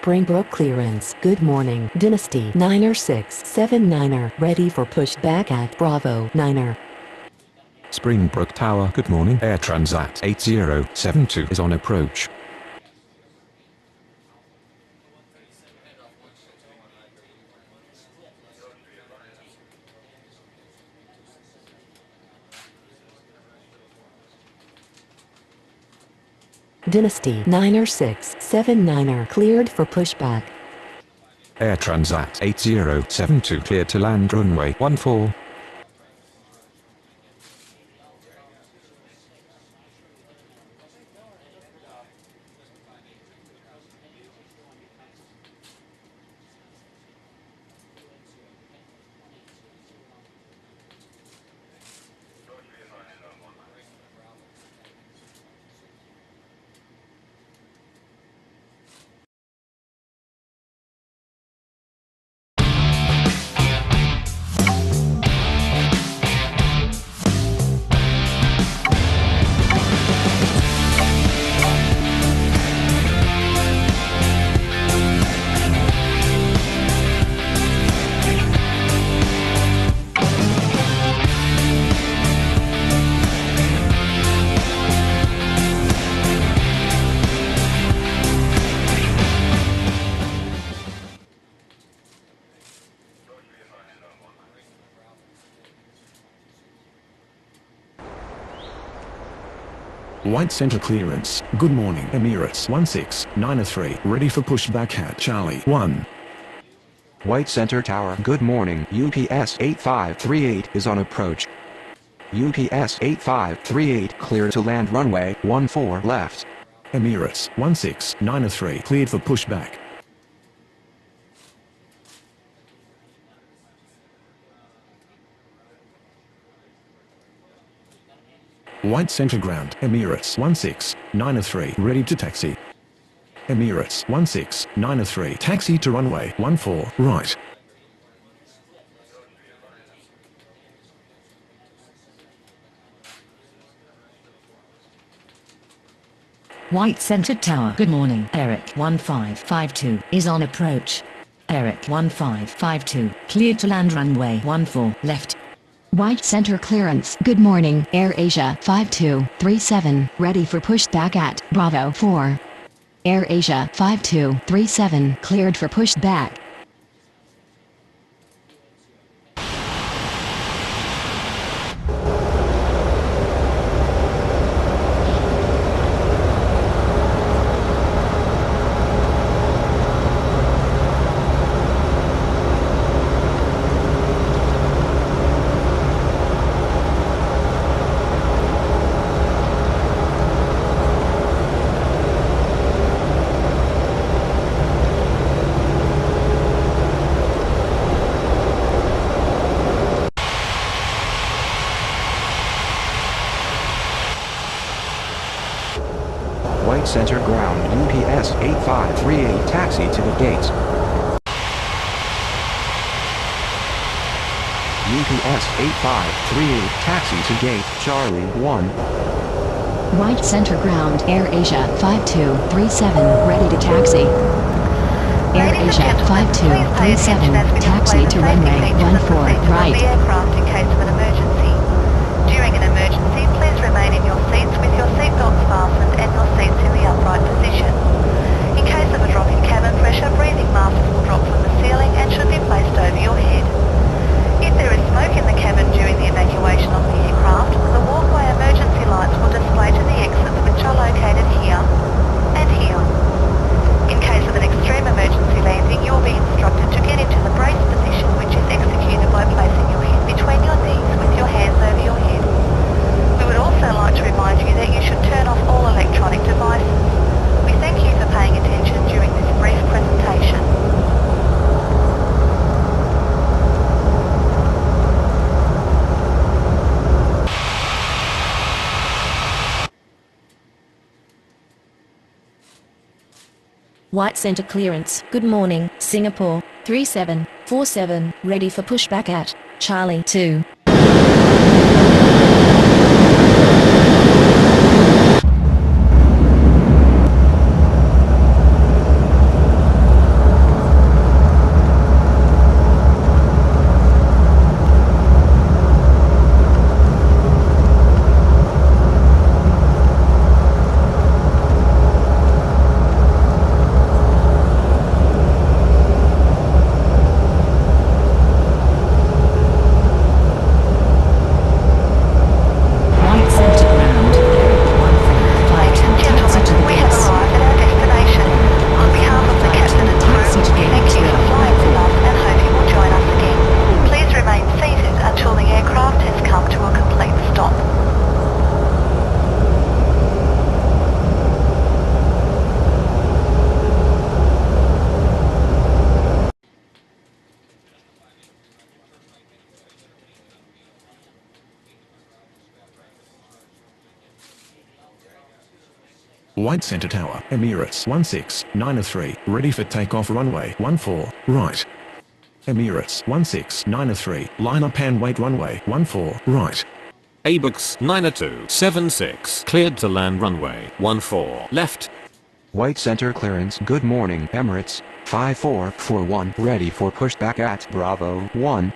Springbrook clearance. Good morning. Dynasty 9er679er. Ready for pushback at Bravo 9er. Springbrook Tower. Good morning. Air Transat 8072 is on approach. Dynasty 9er679er. Cleared for pushback. Air Transat 8072 cleared to land runway 14. White center clearance. Good morning. Emirates 1693. Ready for pushback at Charlie 1. White Center Tower. Good morning. UPS 8538 is on approach. UPS 8538 clear to land runway 14 left. Emirates 1693. Cleared for pushback. White center ground. Emirates 1693. Ready to taxi. Emirates 1693. Taxi to runway 14 right. White Center Tower. Good morning. Eric 1552 is on approach. Eric 1552 cleared to land runway 14 left. White center clearance. Good morning. Air Asia 5237. Ready for pushback at Bravo 4. Air Asia 5237 cleared for pushback. White Center ground. UPS 8538 taxi to the gates. UPS 8538 taxi to gate Charlie 1. White center ground. Air Asia 5237. Ready to taxi. Air Asia 5237. Taxi to runway 14 right. The aircraft in case of an emergency. During an emergency, please remain in your seats with your seatbelts fastened and your seats in the upright position. In case of a drop in cabin pressure, breathing masks will drop from the ceiling and should be placed over your head. If there is smoke in the cabin during the evacuation of the aircraft, the walkway emergency lights will display to the exits, which are located here and here. In case of an extreme emergency landing, you will be instructed to get into the brace position, which is executed by placing your head between your knees with your hands over your head. We would also like to remind you that you should turn off all electronic devices. We thank you for paying attention during this brief presentation. White Center clearance. Good morning. Singapore 3747. Ready for pushback at Charlie 2. White Center Tower, Emirates 16903, ready for takeoff runway 14, right. Emirates 16903, line up and wait runway 14, right. ABUX 90276, cleared to land runway 14, left. White center clearance. Good morning, Emirates 5441, ready for pushback at Bravo 1.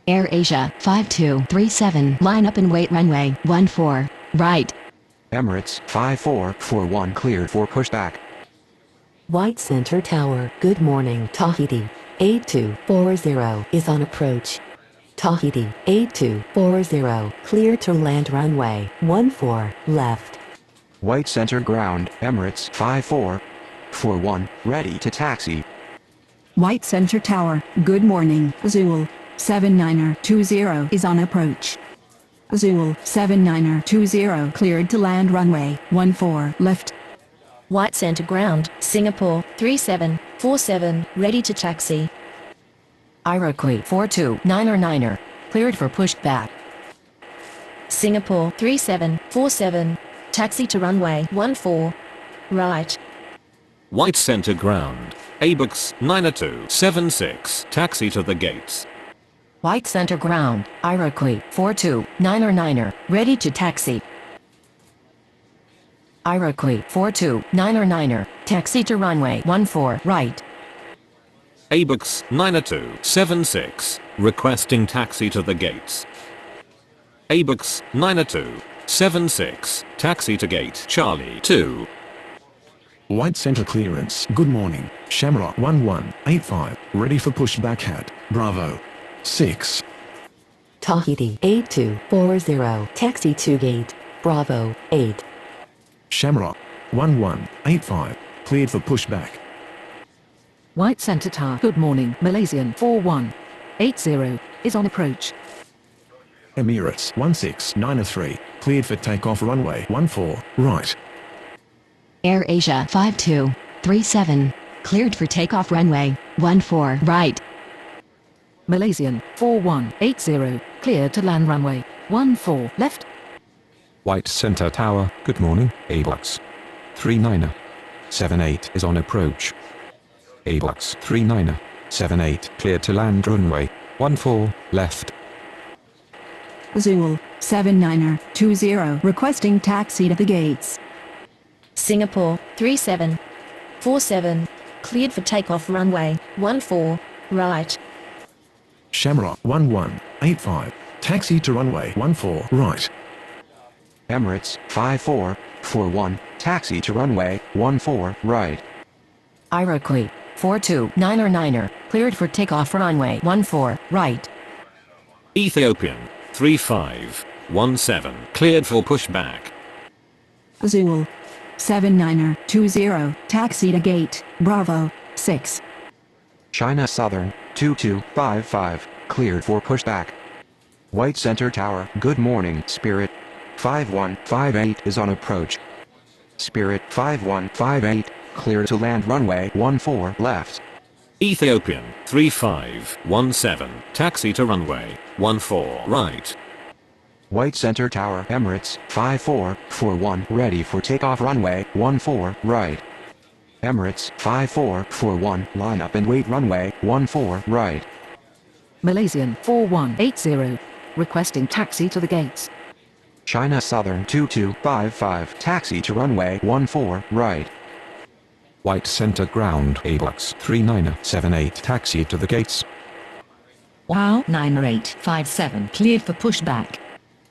AirAsia 5237, line up and wait runway 14, right. Emirates 5441, cleared for pushback. White Center Tower, good morning. Tahiti 8240 is on approach. Tahiti 8240, clear to land runway 14, left. White center ground, Emirates 5441, ready to taxi. White Center Tower, good morning. Azul 7920 is on approach. Azul 7920, cleared to land runway 14, left. White Center Ground, Singapore 3747, ready to taxi. Iroquois 429er, cleared for pushback. Singapore 3747, taxi to runway 14, right. White Center Ground, ABUX 90276, taxi to the gates. White Center Ground, Iroquois 429er, ready to taxi. Iroquois 429er, taxi to runway 14, right. ABUX 90276, requesting taxi to the gates. ABUX 90276, taxi to gate Charlie 2. White Center clearance. Good morning. Shamrock 1185, ready for pushback at Bravo 6. Tahiti 8240, taxi to gate Bravo 8. Shamrock 1185, cleared for pushback. White Center Tower, good morning. Malaysian 4180 is on approach. Emirates 16903, cleared for takeoff runway 14, right. AirAsia 5237, cleared for takeoff runway 14, right. Malaysian 4180, cleared to land runway 14, left. White Center Tower, good morning. ABUX 3978 is on approach. ABUX 3978, cleared to land runway 14, left. Azul 7920, requesting taxi to the gates. Singapore 3747, cleared for takeoff runway 14, right. Shamrock 1185, taxi to runway 14, right. Emirates 5441, taxi to runway 14, right. Iroquois 429er, cleared for takeoff runway 14, right. Ethiopian 3517, cleared for pushback. Azul 7920, taxi to gate Bravo 6. China Southern 2255, cleared for pushback. White Center Tower, good morning. Spirit 5158 is on approach. Spirit 5158, clear to land runway 14, left. Ethiopian 3517, taxi to runway 14, right. White Center Tower, Emirates 5441, ready for takeoff runway 14, right. Emirates 5441, line up and wait runway 14, right. Malaysian 4180, requesting taxi to the gates. China Southern 2255, taxi to runway 14, right. White Center Ground, ABUX 3978, taxi to the gates. Wow 9857, cleared for pushback.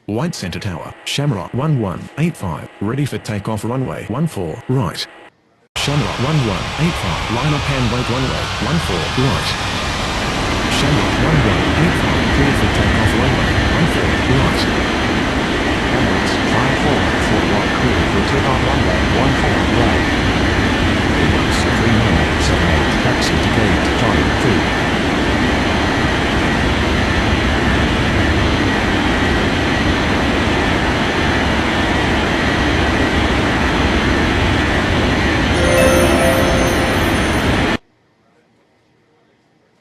White Center Tower, Shamrock 1185, ready for takeoff runway 14, right. Shamrock 1185, line up and wait runway 14, right. Shamrock 1185, clear for takeoff runway 14, right. Emirates 5441, clear for takeoff runway 14, right. ABUX 3978, taxi to gate Charlie 2.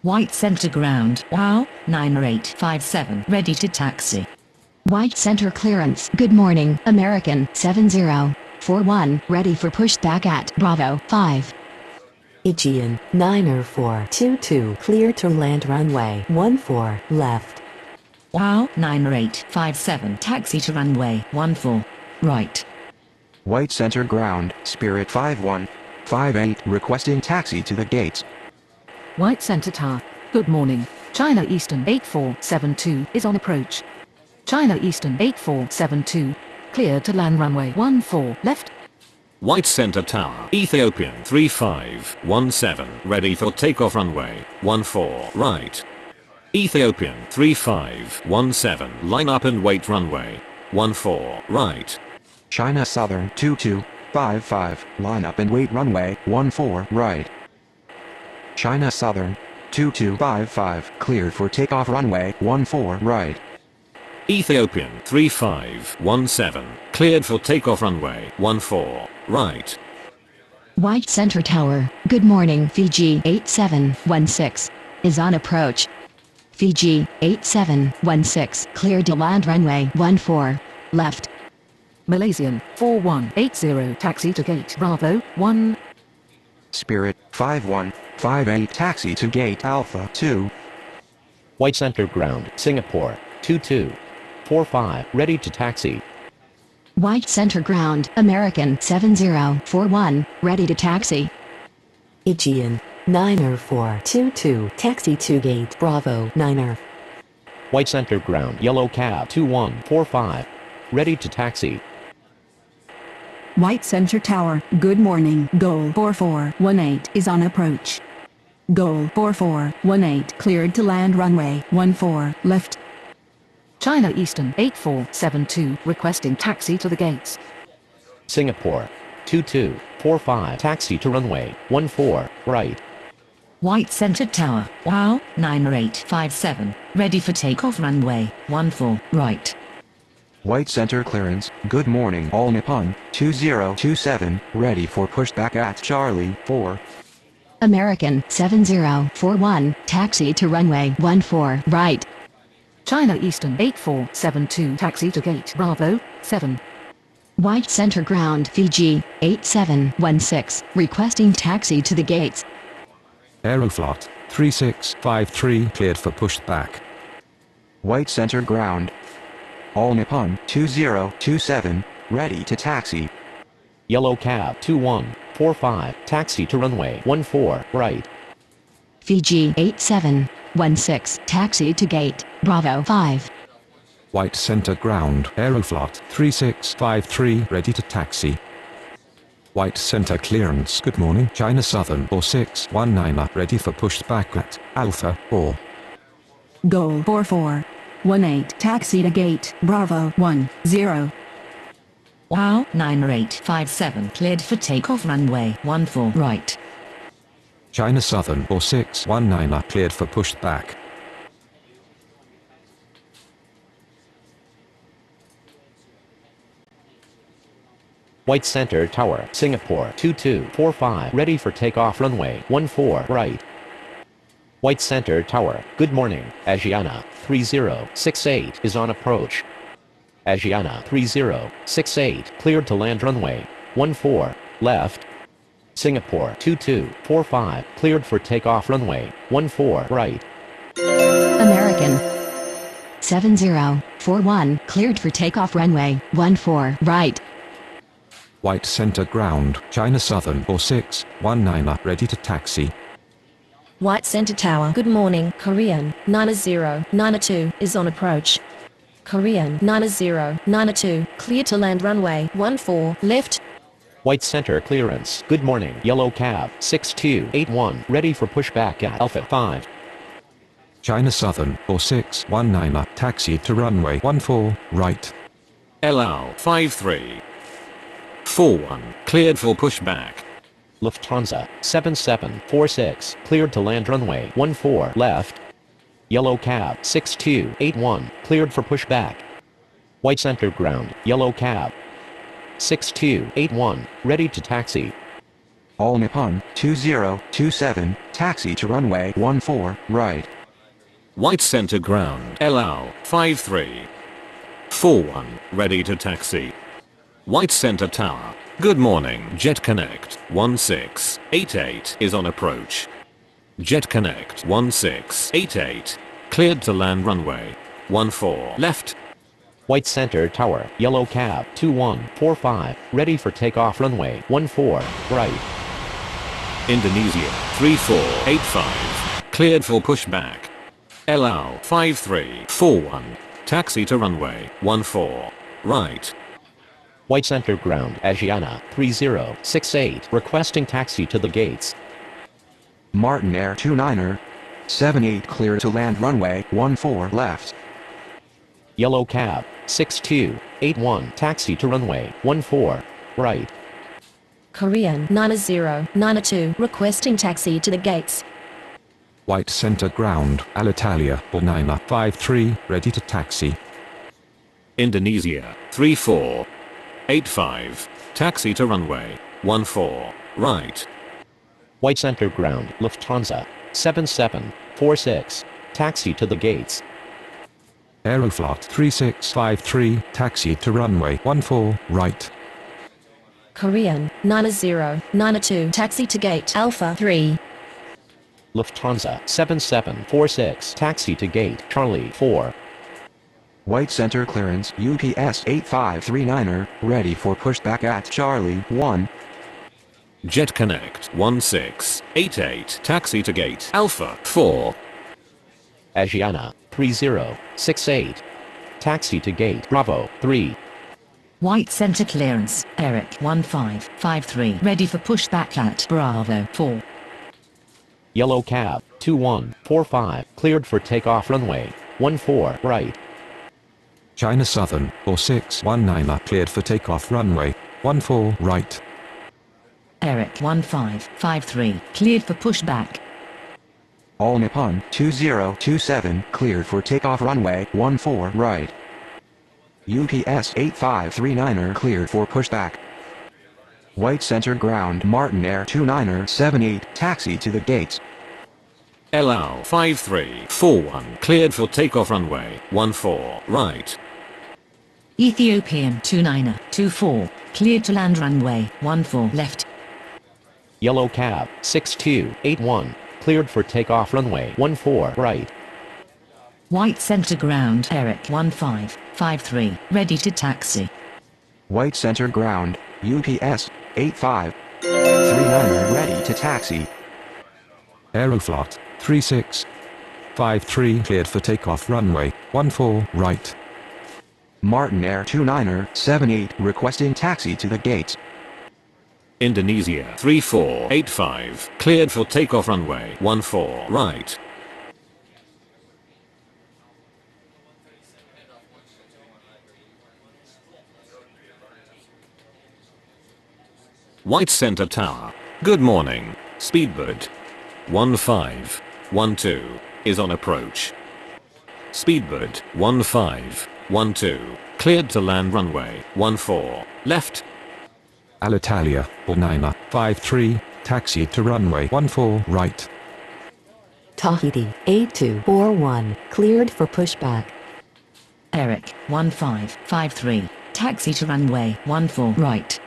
White Center Ground, wow 9857, ready to taxi. White Center clearance, good morning. American 70 41, ready for pushback at Bravo 5. Aegean, 90422, clear to land runway 14, left. Wow, 9857, taxi to runway 14, right. White Center Ground, Spirit 5158, requesting taxi to the gates. White Center Tower, good morning. China Eastern 8472 is on approach. China Eastern 8472, clear to land runway 14, left. White Center Tower, Ethiopian 3517, ready for takeoff runway 14, right. Ethiopian 3517, line up and wait runway 14, right. China Southern 2255, line up and wait runway 14, right. China Southern 2255, cleared for takeoff runway 14, right. Ethiopian 3517, cleared for takeoff runway 14, right. White Center Tower, good morning. Fiji 8716 is on approach. Fiji 8716, clear to land runway 14, left. Malaysian 4180, taxi to gate Bravo 1. Spirit 5158, taxi to gate Alpha 2. White Center Ground, Singapore 2245, ready to taxi. White Center Ground, American 7041, ready to taxi. Aegean, 90422, taxi to gate Bravo 9. White Center Ground, Yellow Cab 2145, ready to taxi. White Center Tower, good morning. Goal 4418 is on approach. Goal 4418, cleared to land runway 14, left. China Eastern 8472, requesting taxi to the gates. Singapore 2245, taxi to runway 14, right. White Center Tower, wow, 9857, ready for takeoff runway 14, right. White Center clearance, good morning. All Nippon 2027, ready for pushback at Charlie 4. American 7041, taxi to runway 14, right. China Eastern 8472, taxi to gate Bravo 7. White Center Ground, Fiji 8716, requesting taxi to the gates. Aeroflot 3653, cleared for pushback. White Center Ground. All Nippon 2027, ready to taxi. Yellow Cab 2145, taxi to runway 14, right. Fiji 8716, taxi to gate Bravo 5. White Center Ground, Aeroflot 3653, ready to taxi. White Center clearance, good morning. China Southern 4619, ready for pushback at Alpha 4. Goal 4418, taxi to gate Bravo 10. Wow, 9857, cleared for takeoff runway 14, right. China Southern 4619, cleared for pushback. White Center Tower, Singapore 2245, ready for takeoff runway 14, right. White Center Tower, good morning. Asiana 3068 is on approach. Asiana 3068, cleared to land runway 14, left. Singapore 2245, cleared for takeoff runway 14, right. American 7041, cleared for takeoff runway 14, right. White Center Ground, China Southern 4619, ready to taxi. White Center Tower, good morning. Korean 9092 is on approach. Korean 9092, clear to land runway 14, left. White Center clearance, good morning. Yellow Cab 6281, ready for pushback at Alpha 5. China Southern 4619, taxi to runway 14, right. LL 5341, cleared for pushback. Lufthansa 7746, cleared to land runway 14, left. Yellow Cab 6281, cleared for pushback. White Center Ground, Yellow Cab 6281, ready to taxi. All Nippon 2027, taxi to runway 14, right. White Center Ground, LL 5341, ready to taxi. White Center Tower, Good morning. Jet Connect 1688 is on approach. Jet Connect 1688 cleared to land runway 14 left. White Center Tower, Yellow Cab 2145, ready for takeoff runway 14 right. Indonesia 3485 cleared for pushback. LL 5341 taxi to runway 14 right. White Center Ground, Asiana 3068, requesting taxi to the gates. Martin Air 29er 78 clear to land runway 14 left. Yellow Cab 6281, taxi to runway 14 right. Korean 9092 requesting taxi to the gates. White Center Ground, Alitalia, or 953, ready to taxi. Indonesia 3485 taxi to runway 14 right. White Center Ground, Lufthansa 7746, taxi to the gates. Aeroflot 3653, taxi to runway 14 right. Korean 9092 taxi to gate Alpha 3. Lufthansa 7746, taxi to gate Charlie 4. White Center clearance UPS 8539er, ready for pushback at Charlie 1. Jet Connect 1688 taxi to gate Alpha 4. Asiana 3068, taxi to gate Bravo 3. White Center clearance, Eric 1553 ready for pushback at Bravo 4. Yellow Cab 2145, cleared for takeoff runway 14 right. China Southern, or 619er, cleared for takeoff runway 14 right. Eric 1553 cleared for pushback. All Nippon 2027 cleared for takeoff runway 14 right. UPS 8539er cleared for pushback. White Center Ground Martin Air 29er 78 taxi to the gates. LL 5341 cleared for takeoff runway 14 right. Ethiopian 2924 cleared to land runway 14 left. Yellow Cab 6281, cleared for takeoff runway 14 right. White Center Ground Eric 1553 ready to taxi. White Center Ground UPS 8539er ready to taxi. Aeroflot 3653 cleared for takeoff runway 14 right. Martin Air 29er 78 requesting taxi to the gates. Indonesia 3485 cleared for takeoff runway 14 right. White Center Tower, good morning, Speedbird 1512 is on approach. Speedbird 1512 cleared to land runway 14 left. Alitalia, or 953, taxi to runway 14 right. Tahiti 8241 cleared for pushback. Eric 1553 taxi to runway 14 right.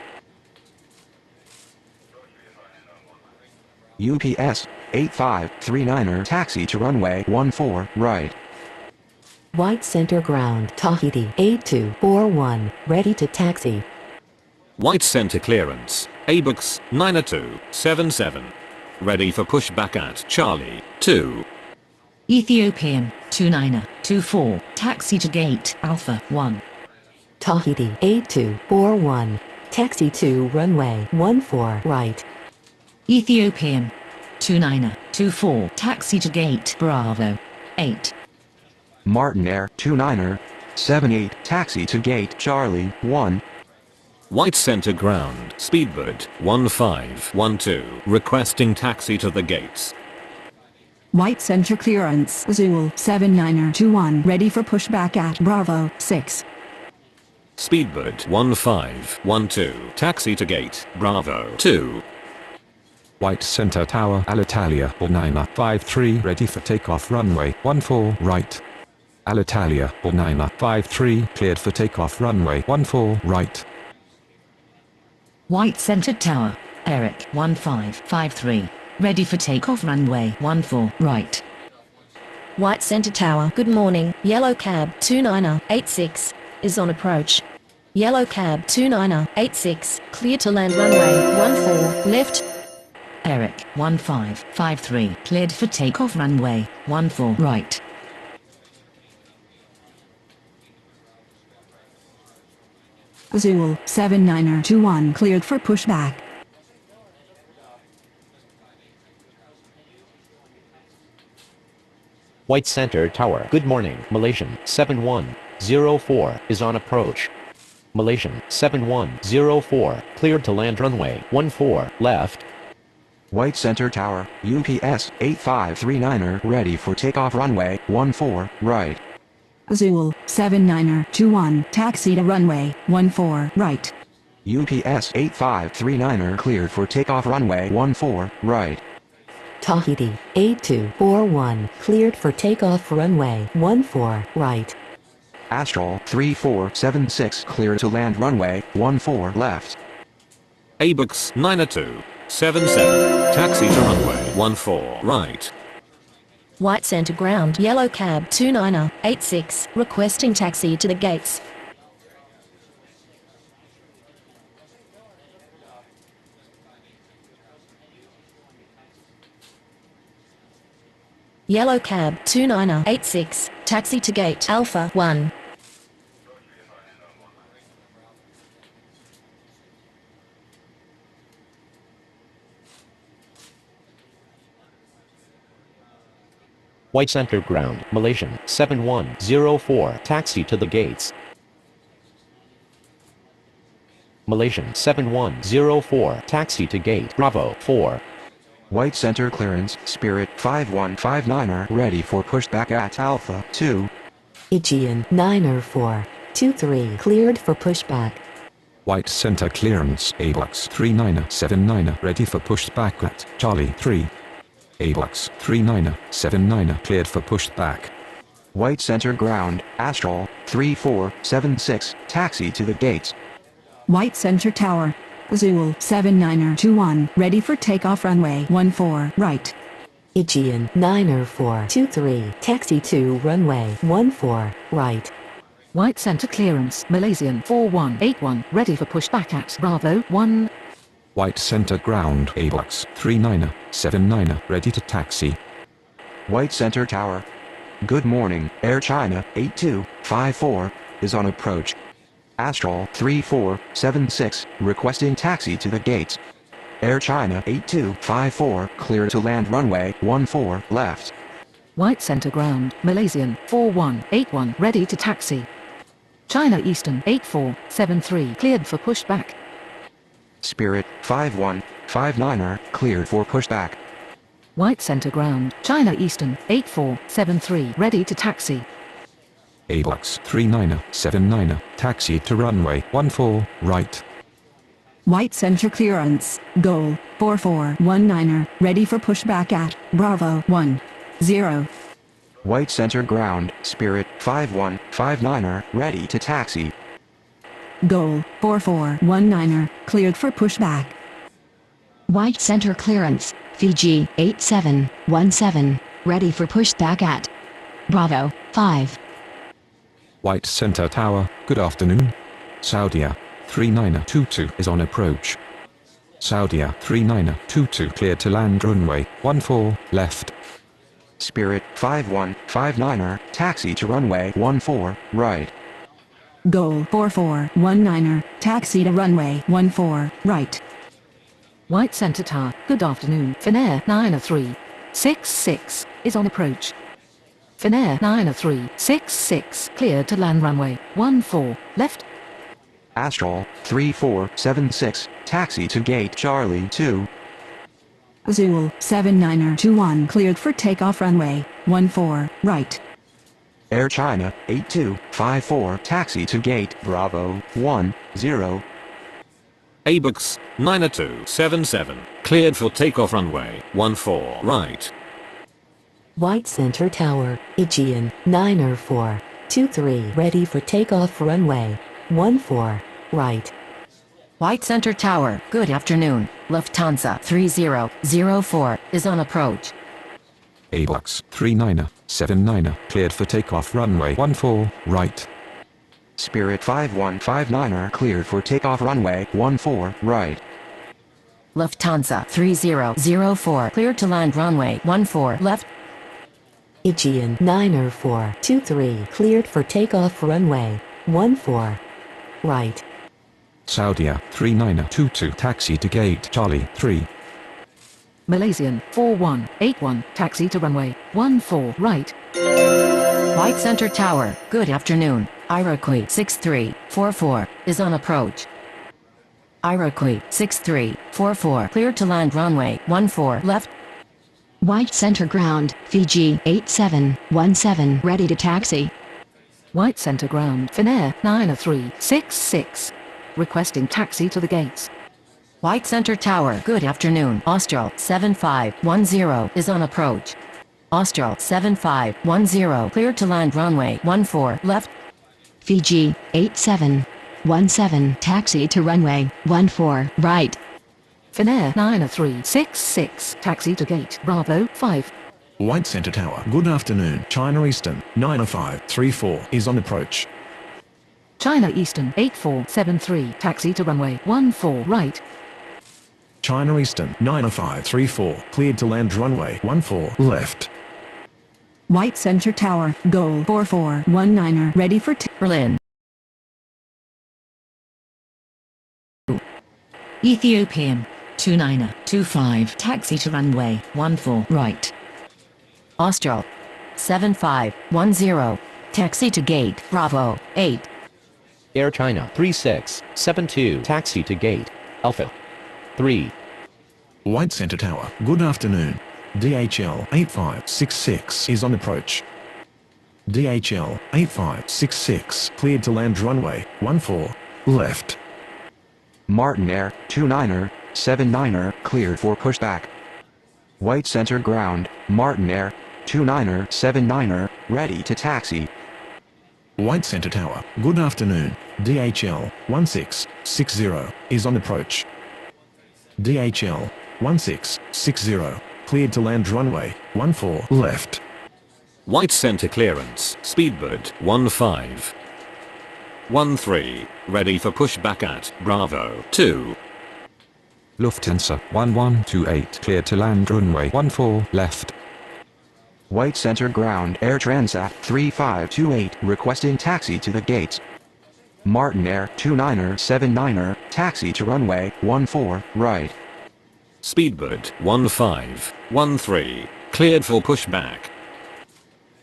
UPS 8539er taxi to runway 14 right. White Center Ground Tahiti 8241 ready to taxi. White Center clearance, ABUX 9277 ready for pushback at Charlie 2. Ethiopian 2924 taxi to gate Alpha 1. Tahiti 8241 taxi to runway 14 right. Ethiopian 2924 taxi to gate Bravo 8. Martin Air 29er 78 taxi to gate Charlie 1. White Center Ground, Speedbird 1512 requesting taxi to the gates. White Center clearance Azul 79er ready for pushback at Bravo 6. Speedbird 1512 taxi to gate Bravo 2. White Center Tower, Alitalia, or 953 ready for takeoff runway 14 right. Alitalia, or 953 cleared for takeoff runway 14 right. White Center Tower, Eric 1553. Ready for takeoff runway 14 right. White Center Tower, good morning. Yellow cab 2986 is on approach. Yellow cab 2986, clear to land runway 14 left. Eric 1553 cleared for takeoff runway 14 right. Azul 79er21 cleared for pushback. White Center Tower, good morning. Malaysian 7104 is on approach. Malaysian 7104, cleared to land runway 14 left. White Center Tower, UPS 8539er ready for takeoff runway 14 right. Azul 79er21 taxi to runway 14 right. UPS 8539er cleared for takeoff runway 14 right. Tahiti 8241 cleared for takeoff runway 14 right. Astral 3476 cleared to land runway 14 left. ABUX 90277 taxi to runway 14 right. White Center ground, yellow cab 2986 requesting taxi to the gates. Yellow cab 2986, taxi to gate Alpha 1. White Center ground, Malaysian 7104, taxi to the gates. Malaysian 7104, taxi to gate Bravo 4. White Center clearance, Spirit 5159er ready for pushback at Alpha 2. Aegean 90423 cleared for pushback. White Center clearance, ABUX 3979 ready for pushback at Charlie 3. ABUX 3979 cleared for pushback. White Center ground, Astral 3476 taxi to the gates. White Center Tower, Azul 79er21 ready for takeoff runway 14 right. Aegean 90423 taxi to runway 14 right. White Center clearance, Malaysian 4181 ready for pushback at Bravo 1. White Center ground, ABUX 3979 ready to taxi. White Center Tower. Good morning, Air China 8254 is on approach. Astral 3476 requesting taxi to the gates. Air China 8254 clear to land runway 14 left. White Center ground, Malaysian 4181 ready to taxi. China Eastern 8473 cleared for pushback. Spirit 5159er cleared for pushback. White Center ground, China Eastern 8473 ready to taxi. ABUX 3979 taxi to runway 14 right. White Center clearance, Goal 4419er ready for pushback at Bravo 1. 0. White Center ground, Spirit 5159er ready to taxi. Goal 4419er cleared for pushback. White Center clearance, Fiji 8717, ready for pushback at Bravo 5. White Center Tower, good afternoon. Saudia 3922 is on approach. Saudia 3922 cleared to land runway 14 left. Spirit 5159er taxi to runway 14 right. Goal 4419er taxi to runway 14 right. White Center Tower, good afternoon. Finnair 90366 is on approach. Finnair 90366 cleared to land runway 14 left. Astral 3476 taxi to gate Charlie 2. Azul 79er21 cleared for takeoff runway 14 right. Air China 8254 taxi to gate Bravo 10. ABUX 90277 cleared for takeoff runway 14 right. White Center Tower, Aegean 90423 ready for takeoff runway 14 right. White Center Tower, good afternoon. Lufthansa 3004 is on approach. ABUX 3979 cleared for takeoff runway 14, right. Spirit 5159 cleared for takeoff runway 14, right. Lufthansa 3004 cleared to land runway 14 left. Aegean 90423 cleared for takeoff runway 14, right. Saudia 3922 taxi to gate Charlie 3. Malaysian 4181 taxi to runway 14 right. White Center Tower, good afternoon. Iroquois 6344 is on approach. Iroquois 6344 cleared to land runway 14 left. White Center Ground, Fiji 8717 ready to taxi. White Center Ground, Finnair 90366 requesting taxi to the gates. White Center Tower, good afternoon. Austral 7510 is on approach. Austral 7510 cleared to land runway 14 left. Fiji 8717 taxi to runway 14 right. Finnair 90366 taxi to gate Bravo 5. White Center Tower, good afternoon. China Eastern 90534 is on approach. China Eastern 8473 taxi to runway 14 right. China Eastern 90534 cleared to land runway 14 left. White Center Tower, Goal 4419 ready for Berlin. Ethiopian 2925 taxi to runway 14 right. Austral 7510 taxi to gate Bravo 8. Air China 3672 taxi to gate Alpha 3. White Center Tower, good afternoon. DHL 8566 is on approach. DHL 8566 cleared to land runway 14 left. Martin Air 2979 cleared for pushback. White Center Ground, Martin Air 2979 ready to taxi. White Center Tower, good afternoon. DHL 1660 is on approach. DHL 1660 cleared to land runway 14 left. White Center clearance, speedbird 1513, ready for pushback at Bravo 2. Lufthansa 1128 cleared to land runway 14 left. White Center Ground Air Transat 3528 requesting taxi to the gates. Martin Air 2979 taxi to runway 14 right. Speedbird 1513, cleared for pushback.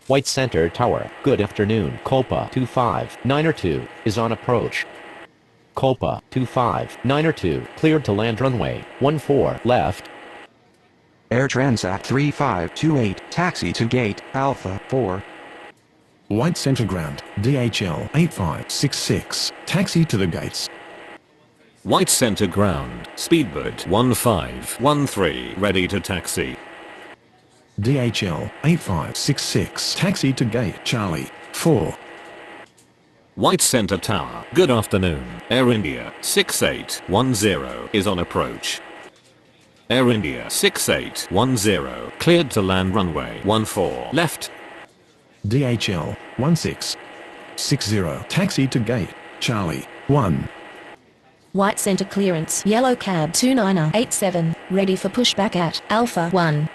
White Center Tower, good afternoon. Copa 25902 is on approach. Copa 25902 cleared to land runway 14 left. Air Transat 3528 taxi to gate Alpha 4. White Center Ground, DHL 8566 taxi to the gates. White Center Ground, speedbird 1513, ready to taxi. DHL 8566 taxi to gate Charlie 4. White Center Tower, good afternoon. Air India 6810 is on approach. Air India 6810 cleared to land runway 14 left. DHL 1660 taxi to gate Charlie 1. White Center clearance, yellow cab 2987, ready for pushback at Alpha 1.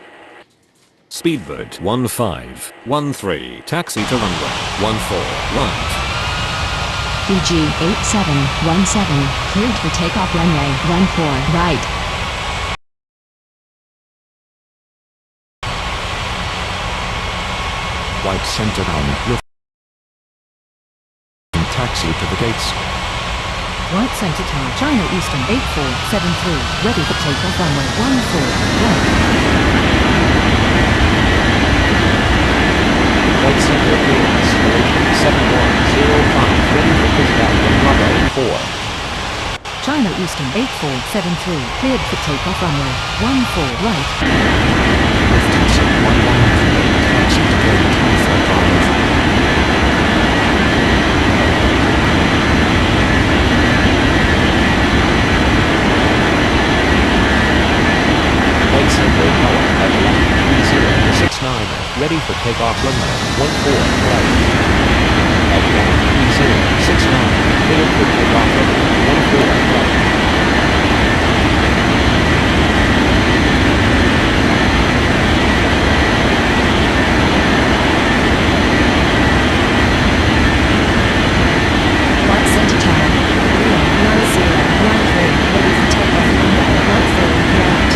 Speedbird 1513, taxi to runway 14 right. Fiji 8717 cleared for takeoff runway 14 right. White Center down. Taxi to the gates. White Center Tower, China Eastern 8473, ready for takeoff runway 14 right. White Center clearance, Malaysian 7105, ready for pushback on Bravo 4. China Eastern 8473, cleared for takeoff runway 14 right. Lufthansa 1128 taxi to gate Alpha 5. ready for takeoff runway 14 right. Again, 3069, cleared for takeoff runway 14 right. White Center Tower, Korea 9093, ready for takeoff runway 14 right.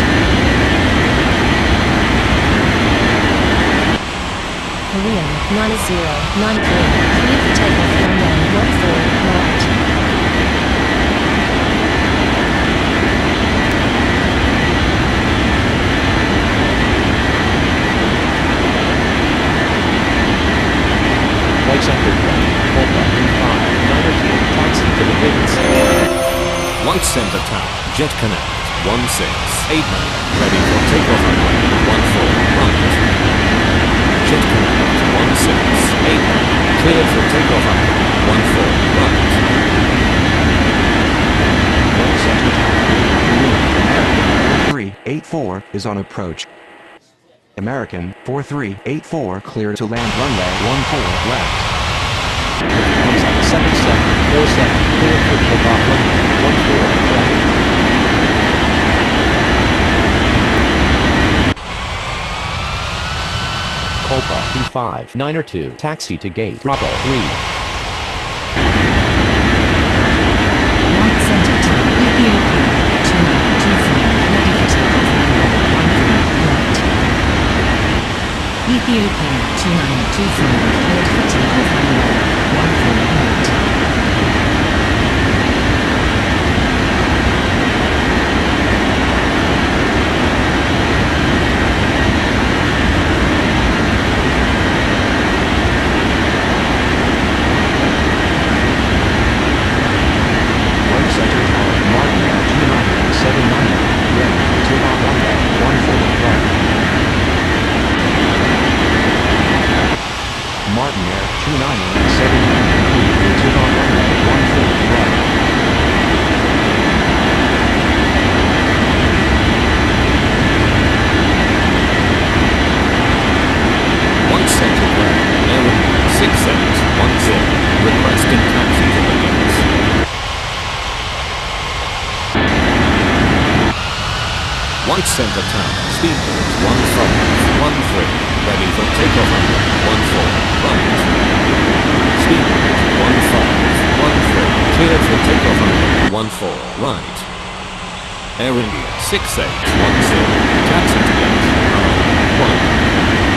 Korea 9093, clear for takeoff runway 14 right. White Center ground, Volta 592, taxi to the vacancy. White Center Tower, Jet Connect 1689, ready for takeoff runway 14 right. Jet Connect 1689, cleared for takeoff runway 14 right. White Center Tower, American 4384 is on approach. American 4384 clear to land runway 14 left. 7747, cleared for takeoff runway 14 right. Copa 25902, taxi to gate Bravo 3. White Center Tower, Ethiopia 2923, ready for takeoff runway 14 right. Ethiopia 2923, cleared for takeoff runway 14 right. White Center Tower, Martin Air 2979, ready for takeoff runway 14 right. Martin Air 2979, clear for takeoff runway 14 right. White Center ground, Aravind 6810, requesting taxi to the gates. White Center Tower, speedboat 1513, ready for takeoff runway 14 right. Speedboat 1513, cleared for takeoff runway 14 right. Air India 6810, taxi to gate 1.